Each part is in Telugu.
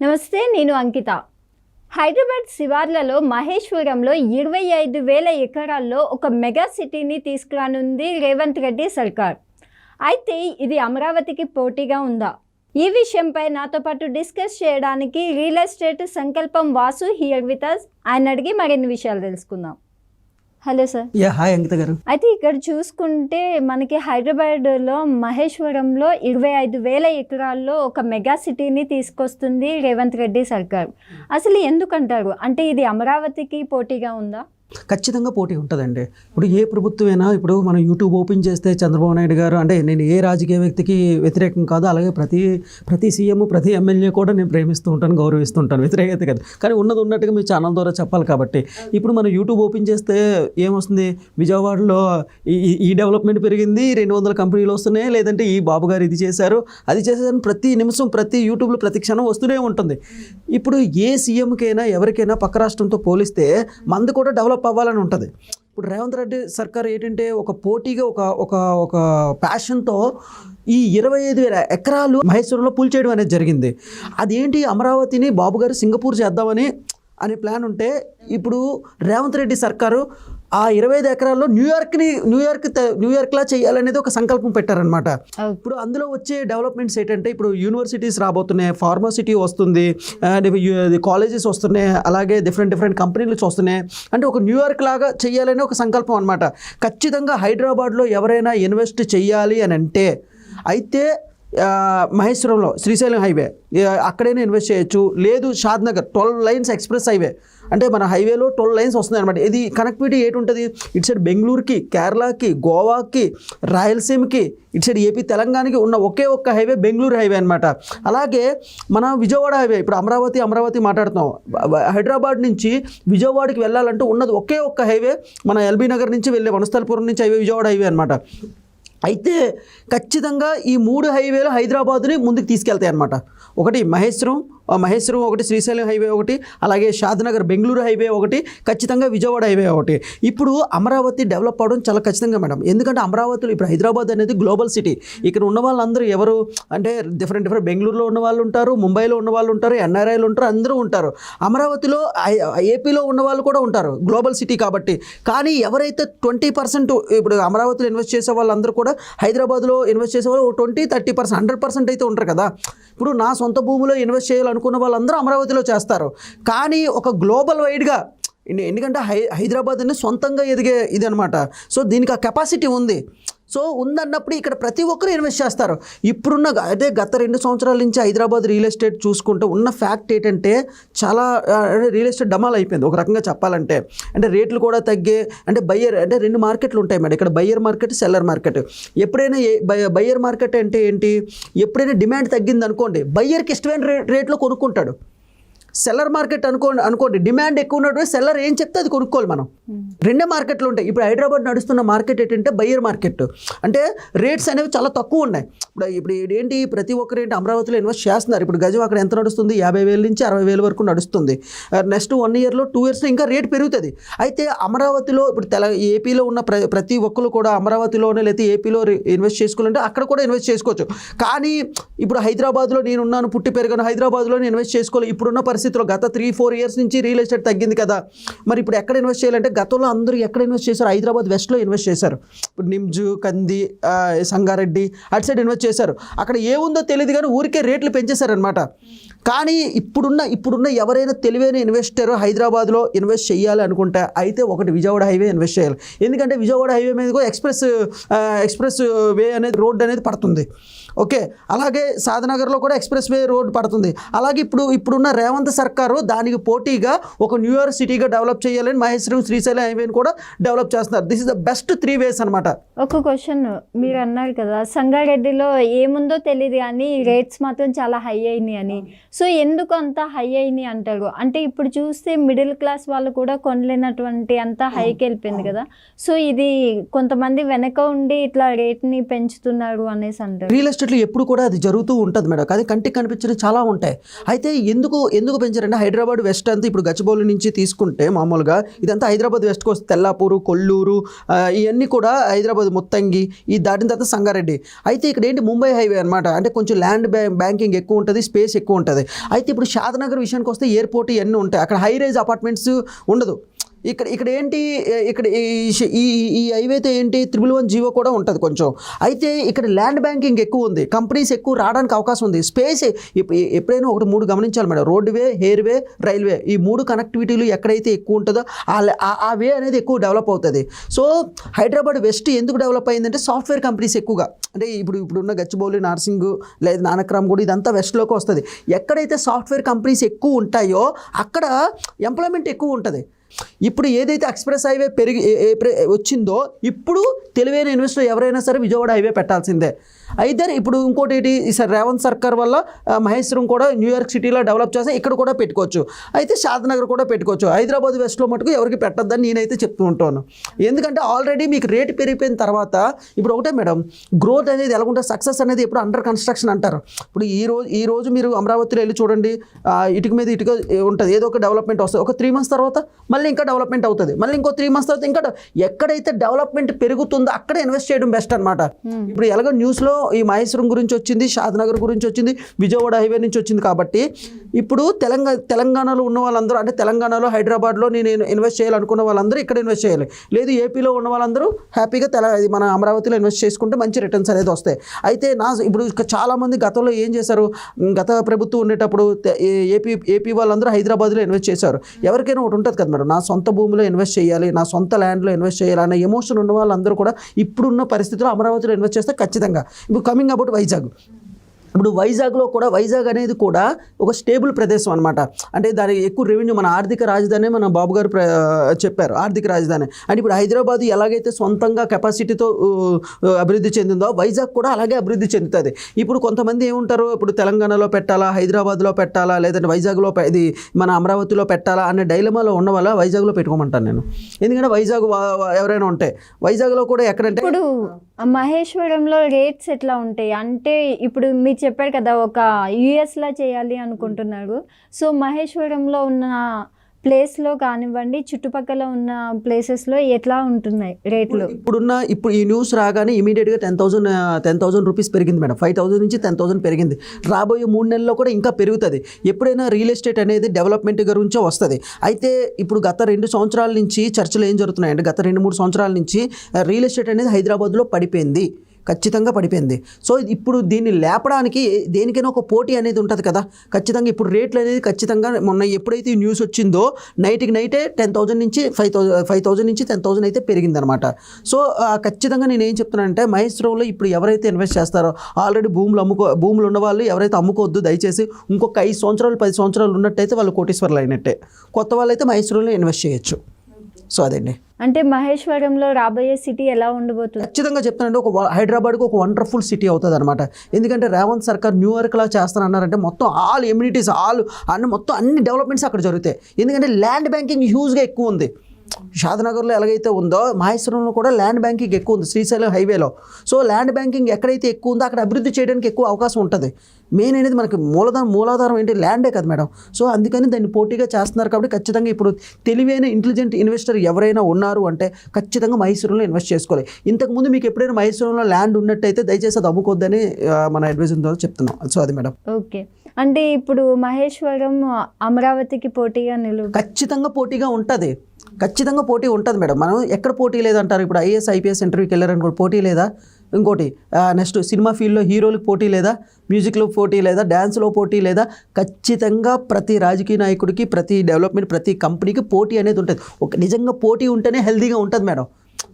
నమస్తే, నేను అంకిత. హైదరాబాద్ శివార్లలో మహేశ్వరంలో 25,000 ఎకరాల్లో ఒక మెగా సిటీని తీసుకురానుంది రేవంత్ రెడ్డి సర్కార్. అయితే ఇది అమరావతికి పోటీగా ఉందా? ఈ విషయంపై నాతో పాటు డిస్కస్ చేయడానికి రియల్ ఎస్టేట్ సంకల్పం వాసు హియర్ విత్ us. ఆయన అడిగి మరిన్ని విషయాలు తెలుసుకుందాం. Hello sir. హాయ్ అంకిత గారు. అయితే ఇక్కడ చూసుకుంటే మనకి హైదరాబాద్లో మహేశ్వరంలో 25,000 ఎకరాల్లో ఒక మెగా సిటీని తీసుకొస్తుంది రేవంత్ రెడ్డి సర్కార్. అసలు ఎందుకంటారు? అంటే ఇది అమరావతికి పోటీగా ఉందా? ఖచ్చితంగా పోటీ ఉంటుందండి. ఇప్పుడు ఏ ప్రభుత్వమైనా, ఇప్పుడు మనం యూట్యూబ్ ఓపెన్ చేస్తే చంద్రబాబు నాయుడు గారు, అంటే నేను ఏ రాజకీయ వ్యక్తికి వ్యతిరేకం కాదు, అలాగే ప్రతి సీఎం, ప్రతి ఎమ్మెల్యే కూడా నేను ప్రేమిస్తూ ఉంటాను, గౌరవిస్తూ ఉంటాను, వ్యతిరేకత కాదు. కానీ ఉన్నది ఉన్నట్టుగా మీ ఛానల్ ద్వారా చెప్పాలి కాబట్టి ఇప్పుడు మనం యూట్యూబ్ ఓపెన్ చేస్తే ఏమొస్తుంది? విజయవాడలో ఈ డెవలప్మెంట్ పెరిగింది, 200 కంపెనీలు వస్తున్నాయి, లేదంటే ఈ బాబు గారు ఇది చేశారు, అది చేశారని ప్రతి నిమిషం ప్రతి యూట్యూబ్లో ప్రతి క్షణం వస్తూనే ఉంటుంది. ఇప్పుడు ఏ సీఎంకైనా ఎవరికైనా పక్క రాష్ట్రంతో పోలిస్తే మంది కూడా డెవలప్ అవ్వాలని ఉంటుంది. ఇప్పుడు రేవంత్ రెడ్డి సర్కార్ ఏంటంటే ఒక పోటీగా ఒక ప్యాషన్తో ఈ 25,000 ఎకరాలు మహేశ్వరంలో పూల్ చేయడం అనేది జరిగింది. అదేంటి, అమరావతిని బాబు గారు సింగపూర్ చేద్దామని అనే ప్లాన్ ఉంటే ఇప్పుడు రేవంత్ రెడ్డి సర్కారు ఆ 25 ఎకరాల్లో న్యూయార్క్లా చేయాలనేది ఒక సంకల్పం పెట్టారనమాట. ఇప్పుడు అందులో వచ్చే డెవలప్మెంట్స్ ఏంటంటే, ఇప్పుడు యూనివర్సిటీస్ రాబోతున్నాయి, ఫార్మసిటీ వస్తుంది, కాలేజెస్ వస్తున్నాయి, అలాగే డిఫరెంట్ కంపెనీలు వస్తున్నాయి. అంటే ఒక న్యూయార్క్ లాగా చేయాలనే ఒక సంకల్పం అనమాట. ఖచ్చితంగా హైదరాబాద్లో ఎవరైనా ఇన్వెస్ట్ చేయాలి అని అంటే అయితే మహేశ్వరంలో శ్రీశైలం హైవే అక్కడైనా ఇన్వెస్ట్ చేయొచ్చు. లేదు షాద్నగర్ 12 లైన్స్ ఎక్స్ప్రెస్ హైవే, అంటే మన హైవేలో 12 లైన్స్ వస్తున్నాయి అనమాట. ఇది కనెక్టివిటీ ఏంటి ఉంటుంది, ఇటు సైడ్ బెంగళూరుకి, కేరళకి, గోవాకి, రాయలసీమకి, ఇటు సైడ్ ఏపీ తెలంగాణకి ఉన్న ఒకే ఒక్క హైవే బెంగళూరు హైవే అనమాట. అలాగే మన విజయవాడ హైవే, ఇప్పుడు అమరావతి మాట్లాడుతున్నాం, హైదరాబాద్ నుంచి విజయవాడకి వెళ్ళాలంటే ఉన్నది ఒకే ఒక్క హైవే మన ఎల్బీ నగర్ నుంచి వెళ్ళే వనస్థలపురం నుంచి హైవే విజయవాడ హైవే అనమాట. అయితే ఖచ్చితంగా ఈ 3 హైవేలు హైదరాబాదుని ముందుకు తీసుకెళ్తాయి అన్నమాట. ఒకటి మహేశ్వరం ఒకటి, శ్రీశైలం హైవే ఒకటి, అలాగే షాద్నగర్ బెంగళూరు హైవే ఒకటి, ఖచ్చితంగా విజయవాడ హైవే ఒకటి. ఇప్పుడు అమరావతి డెవలప్ అవడం చాలా ఖచ్చితంగా మేడం. ఎందుకంటే అమరావతిలో ఇప్పుడు హైదరాబాద్ అనేది గ్లోబల్ సిటీ. ఇక్కడ ఉన్న వాళ్ళందరూ ఎవరు అంటే డిఫరెంట్ బెంగళూరులో ఉన్న వాళ్ళు ఉంటారు, ముంబైలో ఉన్న వాళ్ళు ఉంటారు, ఎన్ఆర్ఐలు ఉంటారు, అందరూ ఉంటారు. అమరావతిలో ఏపీలో ఉన్న వాళ్ళు కూడా ఉంటారు, గ్లోబల్ సిటీ కాబట్టి. కానీ ఎవరైతే 20% ఇప్పుడు అమరావతిలో ఇన్వెస్ట్ చేసే వాళ్ళందరూ కూడా హైదరాబాద్లో ఇన్వెస్ట్ చేసే వాళ్ళు 20-30%, 100% అయితే ఉంటారు కదా. ఇప్పుడు నా సొంత భూమిలో ఇన్వెస్ట్ చేయాలనుకున్న వాళ్ళందరూ అమరావతిలో చేస్తారు. కానీ ఒక గ్లోబల్ వైడ్గా, ఎందుకంటే హైదరాబాద్ అనేది సొంతంగా ఎదిగే ఇది అనమాట. సో దీనికి ఆ కెపాసిటీ ఉంది. సో ఉందన్నప్పుడు ఇక్కడ ప్రతి ఒక్కరు ఇన్వెస్ట్ చేస్తారు. ఇప్పుడున్న అదే గత 2 సంవత్సరాల నుంచి హైదరాబాద్ రియల్ ఎస్టేట్ చూసుకుంటే ఉన్న ఫ్యాక్ట్ ఏంటంటే చాలా రియల్ ఎస్టేట్ డమాల్ అయిపోయింది ఒక రకంగా చెప్పాలంటే. అంటే రేట్లు కూడా తగ్గే, అంటే బయ్యర్, అంటే 2 మార్కెట్లు ఉంటాయి మేడం ఇక్కడ, బయ్యర్ మార్కెట్, సెల్లర్ మార్కెట్. ఎప్పుడైనా బయ్యర్ మార్కెట్ అంటే ఏంటి, ఎప్పుడైనా డిమాండ్ తగ్గింది అనుకోండి, బయ్యర్కి ఇష్టమైన రేట్లో కొనుక్కుంటాడు. సెల్లర్ మార్కెట్ అనుకోండి డిమాండ్ ఎక్కువ ఉన్నటువంటి సెల్లర్ ఏం చెప్తే అది కొనుక్కోవాలి మనం. 2 మార్కెట్లు ఉంటాయి. ఇప్పుడు హైదరాబాద్ నడుస్తున్న మార్కెట్ ఏంటంటే బయ్యర్ మార్కెట్, అంటే రేట్స్ అనేవి చాలా తక్కువ ఉన్నాయి. ఇప్పుడు ఏంటి, ప్రతి ఒక్కరు ఏంటి అమరావతిలో ఇన్వెస్ట్ చేస్తున్నారు. ఇప్పుడు గజం అక్కడ ఎంత నడుస్తుంది, 50,000 నుంచి 60,000 వరకు నడుస్తుంది. నెక్స్ట్ 1 ఇయర్లో 2 ఇయర్స్లో ఇంకా రేట్ పెరుగుతుంది. అయితే అమరావతిలో ఇప్పుడు ఏపీలో ఉన్న ప్రతి ఒక్కరు కూడా అమరావతిలోనే లేకపోతే ఏపీలో ఇన్వెస్ట్ చేసుకోవాలంటే అక్కడ కూడా ఇన్వెస్ట్ చేసుకోవచ్చు. కానీ ఇప్పుడు హైదరాబాద్లో నేనున్నాను, పుట్టి పెరిగాను, హైదరాబాద్లో ఇన్వెస్ట్ చేసుకోవాలి. ఇప్పుడున్న పరిస్థితుల్లో గత 3-4 ఇయర్స్ నుంచి రియల్ ఎస్టేట్ తగ్గింది కదా, మరి ఇప్పుడు ఎక్కడ ఇన్వెస్ట్ చేయాలంటే గతంలో అందరూ ఎక్కడ ఇన్వెస్ట్ చేశారు, హైదరాబాద్ వెస్ట్లో ఇన్వెస్ట్ చేశారు. ఇప్పుడు నిమ్జు, కంది, సంగారెడ్డి అటు సైడ్ ఇన్వెస్ట్ చేశారు. అక్కడ ఏముందో తెలియదు కానీ ఊరికే రేట్లు పెంచేశారనమాట. కానీ ఇప్పుడున్న ఎవరైనా తెలివైన ఇన్వెస్టర్ హైదరాబాద్లో ఇన్వెస్ట్ చేయాలి అనుకుంటే అయితే ఒకటి విజయవాడ హైవే ఇన్వెస్ట్ చేయాలి. ఎందుకంటే విజయవాడ హైవే మీద కూడా ఎక్స్ప్రెస్ వే అనేది రోడ్ అనేది పడుతుంది. ఓకే, అలాగే సాధనగర్లో కూడా ఎక్స్ప్రెస్ వే రోడ్ పడుతుంది. అలాగే ఇప్పుడున్న రేవంత్ సర్కారు దానికి పోటీగా ఒక న్యూయార్క్ సిటీగా డెవలప్ చేయాలని మహేశ్వరం, శ్రీశైలం హైవేని కూడా డెవలప్ చేస్తున్నారు. దిస్ ఇస్ ద బెస్ట్ 3 వేస్ అనమాట. ఒక క్వశ్చన్, మీరు అన్నారు కదా సంగారెడ్డిలో ఏముందో తెలియదు కానీ రేట్స్ మాత్రం చాలా హై అయినాయి అని. సో ఎందుకు అంత హై అయినాయి అంటారు? అంటే ఇప్పుడు చూస్తే మిడిల్ క్లాస్ వాళ్ళు కూడా కొనలేనటువంటి అంత హైకి వెళ్ళిపోయింది కదా. సో ఇది కొంతమంది వెనక ఉండి ఇట్లా రేట్ని పెంచుతున్నారు అనేసి అంటారు. రియల్ ఎస్టేట్లో ఎప్పుడు కూడా అది జరుగుతూ ఉంటుంది మేడం. కానీ కంటికి కనిపించినవి చాలా ఉంటాయి. అయితే ఎందుకు పెంచారంటే హైదరాబాద్ వెస్ట్ అంతా, ఇప్పుడు గచ్చిబౌలి నుంచి తీసుకుంటే మామూలుగా ఇదంతా హైదరాబాద్ వెస్ట్కి వస్తే తెల్లాపూరు, కొల్లూరు, ఇవన్నీ కూడా హైదరాబాద్ ముత్తంగి, ఈ దాటిన తర్వాత సంగారెడ్డి. అయితే ఇక్కడ ఏంటి ముంబై హైవే అనమాట. అంటే కొంచెం ల్యాండ్ బ్యాంకింగ్ ఎక్కువ ఉంటుంది, స్పేస్ ఎక్కువ ఉంటుంది. అయితే ఇప్పుడు షాద్నగర్ విషయానికి వస్తే ఎయిర్పోర్ట్ ఇవన్నీ ఉంటాయి, అక్కడ హై రైజ్ అపార్ట్మెంట్స్ ఉండదు. ఇక్కడ ఏంటి, ఇక్కడ ఈ హైవేతో ఏంటి 111 జీవో కూడా ఉంటుంది కొంచెం. అయితే ఇక్కడ ల్యాండ్ బ్యాంకింగ్ ఎక్కువ ఉంది, కంపెనీస్ ఎక్కువ రావడానికి అవకాశం ఉంది, స్పేస్ ఎప్పుడైనా 3 గమనించాలి మేడం. రోడ్వే, ఎయిర్వే, రైల్వే, ఈ 3 కనెక్టివిటీలు ఎక్కడైతే ఎక్కువ ఉంటుందో ఆ వే అనేది ఎక్కువ డెవలప్ అవుతుంది. సో హైదరాబాద్ వెస్ట్ ఎందుకు డెవలప్ అయిందంటే సాఫ్ట్వేర్ కంపెనీస్ ఎక్కువగా, అంటే ఇప్పుడున్న గచ్చిబౌలి, నార్సింగ్ లేదా నానక్రామ్ కూడా ఇదంతా వెస్ట్లోకి వస్తుంది. ఎక్కడైతే సాఫ్ట్వేర్ కంపెనీస్ ఎక్కువ ఉంటాయో అక్కడ ఎంప్లాయ్మెంట్ ఎక్కువ ఉంటుంది. ఇప్పుడు ఏదైతే ఎక్స్ప్రెస్ హైవే వచ్చిందో ఇప్పుడు తెలివైన ఇన్వెస్టర్ ఎవరైనా సరే విజయవాడ హైవే పెట్టాల్సిందే. అయితే ఇప్పుడు ఇంకోటి ఏంటి, ఈసారి రేవంత్ సర్కార్ వల్ల మహేశ్వరం కూడా న్యూయార్క్ సిటీలో డెవలప్ చేస్తే ఇక్కడ కూడా పెట్టుకోవచ్చు, అయితే షాద్నగర్ కూడా పెట్టుకోవచ్చు. హైదరాబాద్ వెస్ట్లో మటుకు ఎవరికి పెట్టద్దని నేనైతే చెప్తూ ఉంటాను. ఎందుకంటే ఆల్రెడీ మీకు రేటు పెరిగిపోయిన తర్వాత ఇప్పుడు ఒకటే మేడం, గ్రోత్ అనేది ఎలాగుంటుంది, సక్సెస్ అనేది ఎప్పుడు అండర్ కన్స్ట్రక్షన్ అంటారు. ఇప్పుడు ఈ రోజు మీరు అమరావతిలో వెళ్ళి చూడండి, ఇటుక మీద ఇటుక ఉంటుంది, ఏదో ఒక డెవలప్మెంట్ వస్తుంది. ఒక 3 months తర్వాత మళ్ళీ ఇంకా డెవలప్మెంట్ అవుతుంది, మళ్ళీ ఇంకో 3 months తర్వాత ఇంకా ఎక్కడైతే డెవలప్మెంట్ పెరుగుతుందో అక్కడే ఇన్వెస్ట్ చేయడం బెస్ట్ అనమాట. ఇప్పుడు ఎలాగో న్యూస్లో ఈ మహేశ్వరం గురించి వచ్చింది, షాద్నగర్ గురించి వచ్చింది, విజయవాడ హైవే నుంచి వచ్చింది. కాబట్టి ఇప్పుడు తెలంగాణలో ఉన్న వాళ్ళందరూ, అంటే తెలంగాణలో హైదరాబాద్లో నేను ఇన్వెస్ట్ చేయాలనుకున్న వాళ్ళందరూ ఇక్కడ ఇన్వెస్ట్ చేయాలి, లేదు ఏపీలో ఉన్న వాళ్ళందరూ హ్యాపీగా మన అమరావతిలో ఇన్వెస్ట్ చేసుకుంటే మంచి రిటర్న్స్ అనేది వస్తాయి. అయితే ఇప్పుడు చాలామంది గతంలో ఏం చేశారు, గత ప్రభుత్వం ఉండేటప్పుడు ఏపీ వాళ్ళందరూ హైదరాబాద్లో ఇన్వెస్ట్ చేశారు. ఎవరికైనా ఒకటి ఉంటుంది కదా మేడం, నా సొంత భూమిలో ఇన్వెస్ట్ చేయాలి, నా సొంత ల్యాండ్లో ఇన్వెస్ట్ చేయాలి అనే ఎమోషన్ ఉన్న వాళ్ళందరూ కూడా ఇప్పుడున్న పరిస్థితుల్లో అమరావతిలో ఇన్వెస్ట్ చేస్తే ఖచ్చితంగా. ఇప్పుడు కమింగ్ అబౌట్ వైజాగ్, ఇప్పుడు వైజాగ్లో కూడా, వైజాగ్ అనేది కూడా ఒక స్టేబుల్ ప్రదేశం అనమాట. అంటే దానికి ఎక్కువ రెవెన్యూ, మన ఆర్థిక రాజధాని మన బాబు గారు చెప్పారు, ఆర్థిక రాజధాని. అంటే ఇప్పుడు హైదరాబాద్ ఎలాగైతే సొంతంగా కెపాసిటీతో అభివృద్ధి చెందిందో వైజాగ్ కూడా అలాగే అభివృద్ధి చెందుతుంది. ఇప్పుడు కొంతమంది ఏముంటారు, ఇప్పుడు తెలంగాణలో పెట్టాలా, హైదరాబాద్లో పెట్టాలా, లేదంటే వైజాగ్లో ఇది మన అమరావతిలో పెట్టాలా అనే డైలమాలో ఉన్న వల్ల వైజాగ్లో పెట్టుకోమంటాను నేను. ఎందుకంటే వైజాగ్ ఎవరైనా ఉంటే వైజాగ్లో కూడా ఎక్కడంటే, ఇప్పుడు మహేశ్వరంలో రేట్స్ ఎట్లా ఉంటాయి అంటే, ఇప్పుడు మీరు చెప్పారు కదా ఒక యూఎస్లా చేయాలి అనుకుంటున్నారు. సో మహేశ్వరంలో ఉన్న ప్లేస్లో కానివ్వండి, చుట్టుపక్కల ఉన్న ప్లేసెస్లో ఎట్లా ఉంటున్నాయి రేట్లు? ఇప్పుడు ఈ న్యూస్ రాగానే ఇమీడియట్గా 10,000 రూపీస్ పెరిగింది మేడం. 5,000 నుంచి 10,000 పెరిగింది. రాబోయే 3 నెలల్లో కూడా ఇంకా పెరుగుతుంది. ఎప్పుడైనా రియల్ ఎస్టేట్ అనేది డెవలప్మెంట్ గురించే వస్తుంది. అయితే ఇప్పుడు గత 2 సంవత్సరాల నుంచి చర్చలు ఏం జరుగుతున్నాయంటే, గత 2-3 సంవత్సరాల నుంచి రియల్ ఎస్టేట్ అనేది హైదరాబాద్లో పడిపోయింది, ఖచ్చితంగా పడిపోయింది. సో ఇప్పుడు దీన్ని లేపడానికి దేనికైనా ఒక పోటీ అనేది ఉంటుంది కదా, ఖచ్చితంగా ఇప్పుడు రేట్లు అనేది ఖచ్చితంగా మొన్న ఎప్పుడైతే ఈ న్యూస్ వచ్చిందో నైట్కి నైటే 10,000 నుంచి 5,000 నుంచి 10,000 అయితే పెరిగిందనమాట. సో ఖచ్చితంగా నేను ఏం చెప్తున్నానంటే, మహేశ్వరంలో ఇప్పుడు ఎవరైతే ఇన్వెస్ట్ చేస్తారో, ఆల్రెడీ భూములు ఉన్న వాళ్ళు ఎవరైతే అమ్ముకోవద్దు దయచేసి. ఇంకొక 5 సంవత్సరాలు 10 సంవత్సరాలు ఉన్నట్టయితే వాళ్ళు కోటీశ్వర్లు అయినట్టే. కొత్త వాళ్ళు అయితే మహేశ్వరంలో ఇన్వెస్ట్ చేయొచ్చు. సో అదండి. అంటే మహేశ్వరంలో రాబోయే సిటీ ఎలా ఉండబోతుంది? ఖచ్చితంగా చెప్తానండి, హైదరాబాద్కి ఒక వండర్ఫుల్ సిటీ అవుతుంది అనమాట. ఎందుకంటే రేవంత్ సర్కార్ న్యూయార్క్లా చేస్తానన్నారంటే మొత్తం ఆల్ ఎమ్యూనిటీస్ మొత్తం అన్ని డెవలప్మెంట్స్ అక్కడ జరుగుతాయి. ఎందుకంటే ల్యాండ్ బ్యాంకింగ్ హ్యూజ్గా ఎక్కువ ఉంది. షాద్నగర్లో ఎలాగైతే ఉందో మహేశ్వరంలో కూడా ల్యాండ్ బ్యాంకింగ్ ఎక్కువ ఉంది, శ్రీశైలం హైవేలో. సో ల్యాండ్ బ్యాంకింగ్ ఎక్కడైతే ఎక్కువ ఉందో అక్కడ అభివృద్ధి చేయడానికి ఎక్కువ అవకాశం ఉంటుంది. మెయిన్ అనేది మనకి మూలాధారం ఏంటి, ల్యాండే కదా మేడం. సో అందుకని దాన్ని పోటీగా చేస్తున్నారు. కాబట్టి ఖచ్చితంగా ఇప్పుడు తెలివైన ఇంటెలిజెంట్ ఇన్వెస్టర్ ఎవరైనా ఉన్నారు అంటే ఖచ్చితంగా మహేశ్వరంలో ఇన్వెస్ట్ చేసుకోవాలి. ఇంతకుముందు మీకు ఎప్పుడైనా మహేశ్వరంలో ల్యాండ్ ఉన్నట్టయితే దయచేసి అది అమ్ముకోవద్దని మన అడ్వైజర్ ద్వారా చెప్తున్నాం. సో అది మేడం. ఓకే, అంటే ఇప్పుడు మహేశ్వరం అమరావతికి పోటీగా ఖచ్చితంగా పోటీగా ఉంటుంది. ఖచ్చితంగా పోటీ ఉంటుంది మేడం. మనం ఎక్కడ పోటీ లేదంటారు, ఇప్పుడు IAS IPS ఇంటర్వ్యూకి వెళ్ళారనుకో పోటీ లేదా, ఇంకోటి నెక్స్ట్ సినిమా ఫీల్డ్లో హీరోలకు పోటీ లేదా, మ్యూజిక్లో పోటీ లేదా, డ్యాన్స్లో పోటీ లేదా, ఖచ్చితంగా ప్రతి రాజకీయ నాయకుడికి, ప్రతి డెవలప్మెంట్, ప్రతి కంపెనీకి పోటీ అనేది ఉంటుంది. నిజంగా పోటీ ఉంటేనే హెల్తీగా ఉంటుంది మేడం.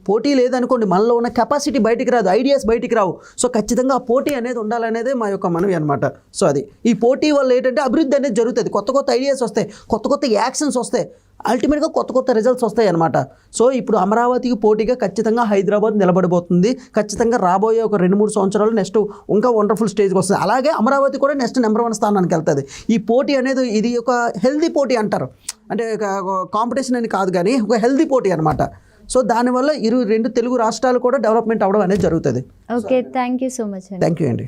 పోటీ లేదనుకోండి మనలో ఉన్న కెపాసిటీ బయటికి రాదు, ఐడియాస్ బయటికి రావు. సో ఖచ్చితంగా ఆ పోటీ అనేది ఉండాలనేదే మా యొక్క మనవి అనమాట. సో అది ఈ పోటీ వల్ల ఏంటంటే అభివృద్ధి అనేది జరుగుతుంది, కొత్త ఐడియాస్ వస్తాయి, కొత్త యాక్షన్స్ వస్తాయి, అల్టిమేట్గా కొత్త రిజల్ట్స్ వస్తాయి అనమాట. సో ఇప్పుడు అమరావతికి పోటీగా ఖచ్చితంగా హైదరాబాద్ నిలబడిపోతుంది. ఖచ్చితంగా రాబోయే ఒక 2-3 సంవత్సరాలు నెక్స్ట్ ఇంకా వండర్ఫుల్ స్టేజ్కి వస్తుంది. అలాగే అమరావతి కూడా నెక్స్ట్ నెంబర్ 1 స్థానానికి వెళ్తుంది. ఈ పోటీ అనేది ఇది ఒక హెల్దీ పోటీ అంటారు, అంటే కాంపిటీషన్ అని కాదు కానీ ఒక హెల్దీ పోటీ అనమాట. సో దానివల్ల 2 తెలుగు రాష్ట్రాలు కూడా డెవలప్మెంట్ అవ్వడం అనేది జరుగుతుంది. Okay, thank you so much. Thank you అండి.